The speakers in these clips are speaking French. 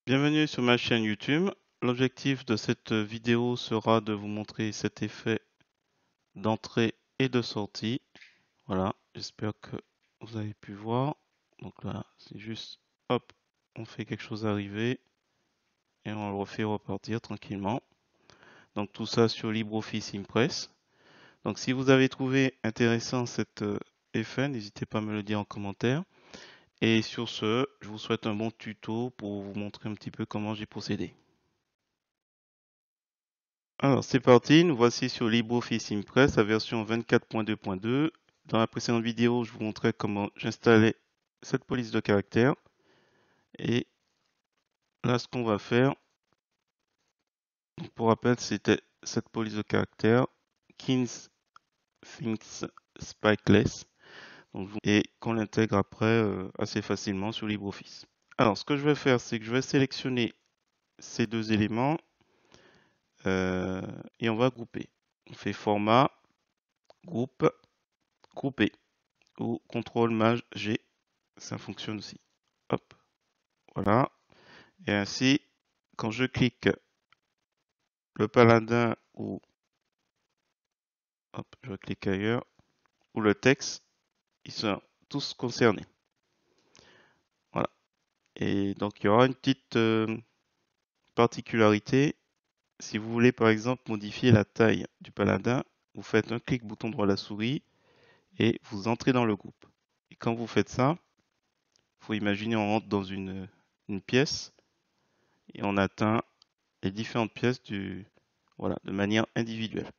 Bienvenue sur ma chaîne YouTube. L'objectif de cette vidéo sera de vous montrer cet effet d'entrée et de sortie. Voilà, j'espère que vous avez pu voir. Donc là, c'est juste, hop, on fait quelque chose arriver et on le refait repartir tranquillement. Donc tout ça sur LibreOffice Impress. Donc si vous avez trouvé intéressant cet effet, n'hésitez pas à me le dire en commentaire. Et sur ce, je vous souhaite un bon tuto pour vous montrer un petit peu comment j'ai procédé. Alors, c'est parti, nous voici sur LibreOffice Impress, la version 24.2.2. Dans la précédente vidéo, je vous montrais comment j'installais cette police de caractère. Et là, ce qu'on va faire, donc pour rappel, c'était cette police de caractère, Kings Things Spikeless, et qu'on l'intègre après assez facilement sur LibreOffice. Alors, ce que je vais faire, c'est que je vais sélectionner ces deux éléments et on va grouper. On fait format, groupe, grouper. Ou CTRL-MAJ-G, ça fonctionne aussi. Hop, voilà. Et ainsi, quand je clique le paladin ou, hop, je clique ailleurs, ou le texte, ils sont tous concernés. Voilà. Et donc, il y aura une petite particularité. Si vous voulez, par exemple, modifier la taille du paladin, vous faites un clic bouton droit de la souris et vous entrez dans le groupe. Et quand vous faites ça, il faut imaginer on rentre dans une pièce et on atteint les différentes pièces voilà, de manière individuelle.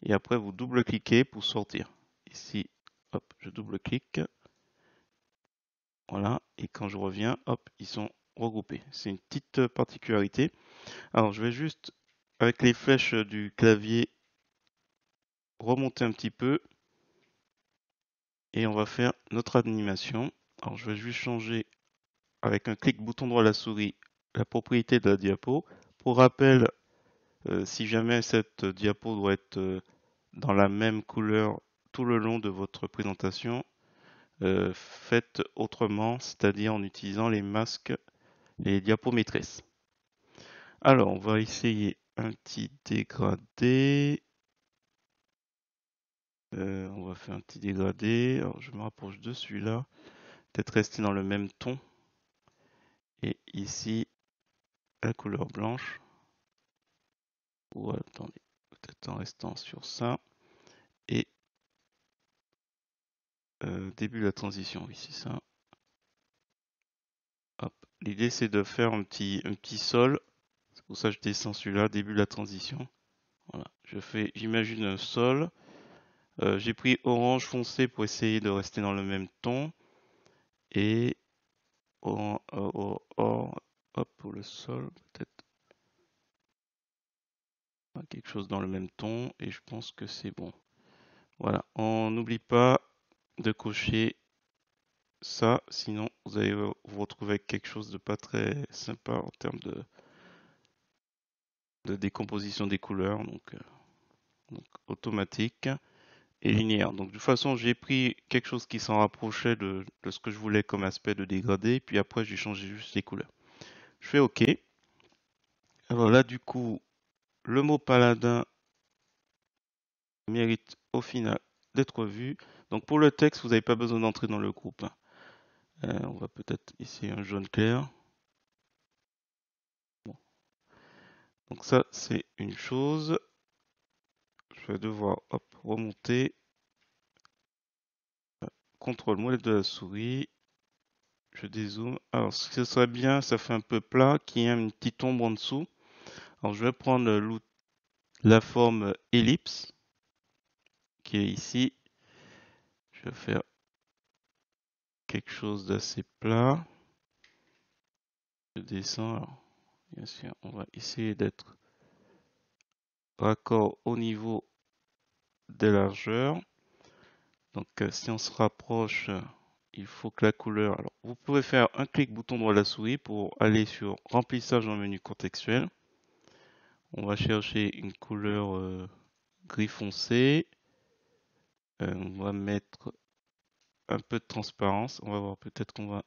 Et après, vous double-cliquez pour sortir. Ici, hop, je double-clique. Voilà. Et quand je reviens, hop, ils sont regroupés. C'est une petite particularité. Alors, je vais juste, avec les flèches du clavier, remonter un petit peu. Et on va faire notre animation. Alors, je vais juste changer, avec un clic bouton droit de la souris, la propriété de la diapo. Pour rappel, si jamais cette diapo doit être dans la même couleur tout le long de votre présentation, faites autrement, c'est-à-dire en utilisant les masques, les diapos maîtresses. Alors, on va essayer un petit dégradé. On va faire un petit dégradé. Alors, je me rapproche de celui-là. Peut-être rester dans le même ton. Et ici, la couleur blanche. Ou attendez, peut-être en restant sur ça. Et début de la transition, oui, c'est ça. Hop. L'idée, c'est de faire un petit sol. C'est pour ça que je descends celui-là, début de la transition. Voilà. J'imagine un sol. J'ai pris orange foncé pour essayer de rester dans le même ton. Et hop, pour le sol, peut-être quelque chose dans le même ton. Et je pense que c'est bon. Voilà. On n'oublie pas de cocher ça, sinon vous allez vous retrouver avec quelque chose de pas très sympa en termes de décomposition des couleurs. Donc automatique et linéaire. Donc de toute façon, j'ai pris quelque chose qui s'en rapprochait de ce que je voulais comme aspect de dégradé, puis après j'ai changé juste les couleurs. Je fais OK. Alors là, du coup, le mot paladin mérite au final d'être vu. Donc pour le texte, vous n'avez pas besoin d'entrer dans le groupe. On va peut-être essayer un jaune clair. Bon. Donc ça, c'est une chose. Je vais devoir hop, remonter. CTRL molette de la souris. Je dézoome. Alors, ce que serait bien, ça fait un peu plat, qu'il y ait une petite ombre en dessous. Alors, je vais prendre la forme ellipse, qui est ici. Je vais faire quelque chose d'assez plat. Je descends. Alors, bien sûr, on va essayer d'être raccord au niveau des largeurs. Donc, si on se rapproche, il faut que la couleur... Alors, vous pouvez faire un clic bouton droit de la souris pour aller sur remplissage dans le menu contextuel. On va chercher une couleur gris foncé. On va mettre un peu de transparence. On va voir peut-être qu'on va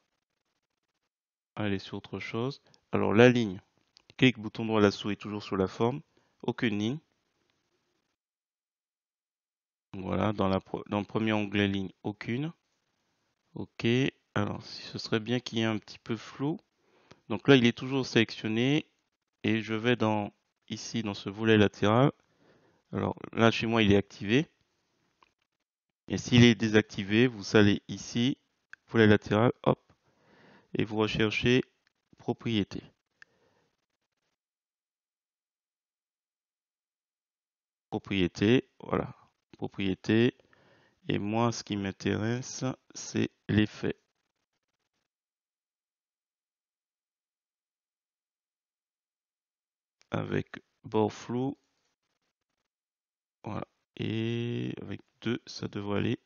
aller sur autre chose. Alors la ligne, clic, bouton droit de la souris toujours sur la forme, aucune ligne. Voilà, dans le premier onglet ligne, aucune. OK, alors ce serait bien qu'il y ait un petit peu flou. Donc là, il est toujours sélectionné et je vais ici dans ce volet latéral. Alors là, chez moi, il est activé. Et s'il est désactivé, vous allez ici, volet latéral, hop, et vous recherchez propriété. Propriété, voilà, propriété. Et moi, ce qui m'intéresse, c'est l'effet. Avec bord flou, voilà. Et avec 2, ça devrait aller.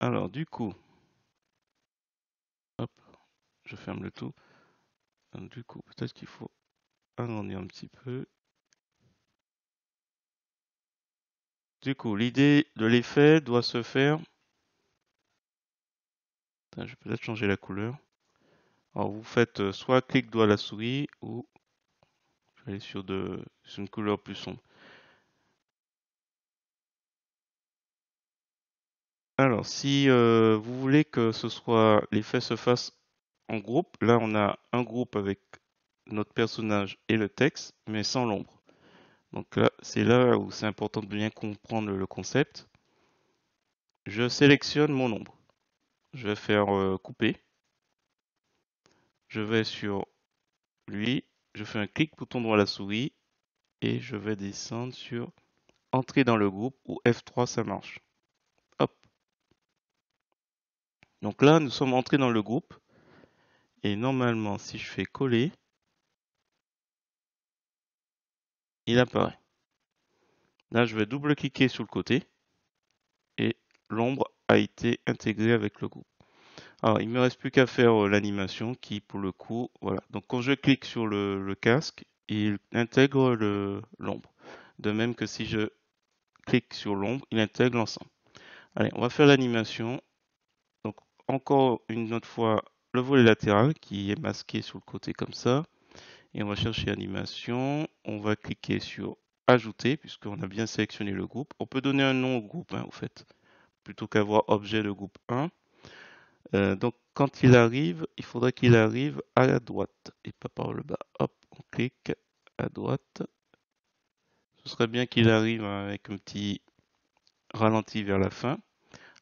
Alors, du coup, hop, je ferme le tout. Donc, du coup, peut-être qu'il faut agrandir un petit peu. Du coup, l'idée de l'effet doit se faire. Attends, je vais peut-être changer la couleur. Alors, vous faites soit clic doigt à la souris ou je vais aller sur une couleur plus sombre. Alors, si vous voulez que l'effet se fasse en groupe, là on a un groupe avec notre personnage et le texte, mais sans l'ombre. Donc là, c'est là où c'est important de bien comprendre le concept. Je sélectionne mon ombre. Je vais faire couper. Je vais sur lui. Je fais un clic bouton droit à la souris et je vais descendre sur entrer dans le groupe ou F3 ça marche. Hop. Donc là, nous sommes entrés dans le groupe et normalement, si je fais coller, il apparaît. Là, je vais double-cliquer sur le côté et l'ombre a été intégrée avec le groupe. Alors, il me reste plus qu'à faire l'animation qui, pour le coup, voilà. Donc, quand je clique sur le casque, il intègre l'ombre. De même que si je clique sur l'ombre, il intègre l'ensemble. Allez, on va faire l'animation. Donc, encore une autre fois, le volet latéral qui est masqué sur le côté comme ça. Et on va chercher animation. On va cliquer sur ajouter puisqu'on a bien sélectionné le groupe. On peut donner un nom au groupe, hein, au fait, plutôt qu'avoir objet de groupe 1. Donc quand il arrive, il faudrait qu'il arrive à la droite et pas par le bas. Hop, on clique à droite. Ce serait bien qu'il arrive avec un petit ralenti vers la fin.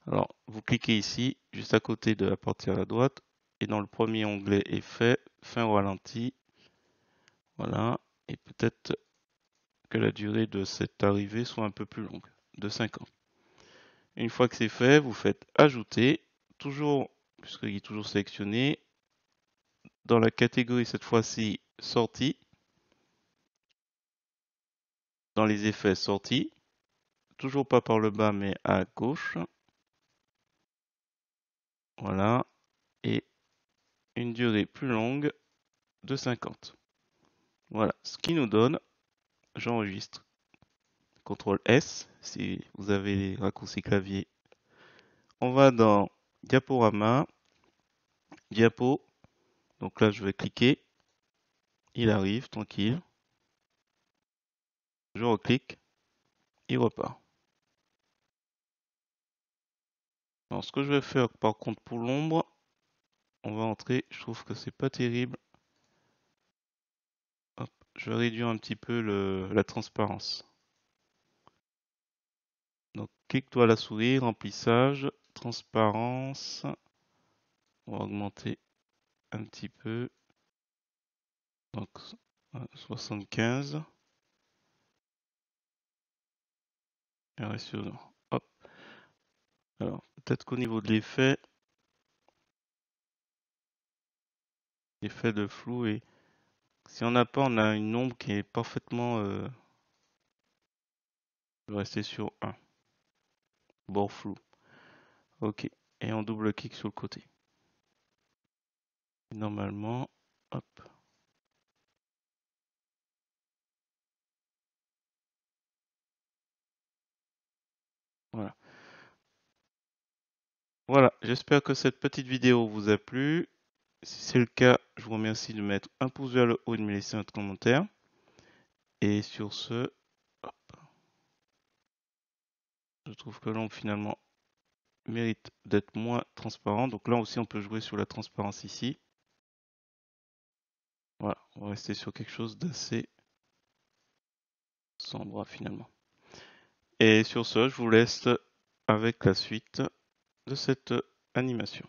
Alors, vous cliquez ici, juste à côté de la partie à la droite, et dans le premier onglet Effet, fin au ralenti. Voilà, et peut-être que la durée de cette arrivée soit un peu plus longue, de 5 ans. Une fois que c'est fait, vous faites Ajouter, toujours, puisqu'il est toujours sélectionné, dans la catégorie cette fois-ci Sortie, dans les effets Sortie, toujours pas par le bas mais à gauche. Voilà, et une durée plus longue de 50. Voilà, ce qui nous donne, j'enregistre, CTRL S si vous avez les raccourcis clavier. On va dans Diaporama, Diapo, donc là je vais cliquer, il arrive, tranquille. Je reclique, il repart. Alors ce que je vais faire par contre pour l'ombre, on va entrer, je trouve que c'est pas terrible. Hop, je vais réduire un petit peu la transparence. Donc clic doigt à la souris, remplissage, transparence. On va augmenter un petit peu. Donc 75. Et on reste sur. Hop. Alors peut-être qu'au niveau de l'effet de flou et si on n'a pas, on a une ombre qui est parfaitement. Je vais rester sur 1. Bord flou. Ok. Et on double-clique sur le côté. Normalement, hop. Voilà. Voilà, j'espère que cette petite vidéo vous a plu. Si c'est le cas, je vous remercie de mettre un pouce vers le haut et de me laisser un commentaire. Et sur ce, hop, je trouve que l'ombre finalement mérite d'être moins transparent. Donc là aussi, on peut jouer sur la transparence ici. Voilà, on va rester sur quelque chose d'assez sombre finalement. Et sur ce, je vous laisse avec la suite de cette animation.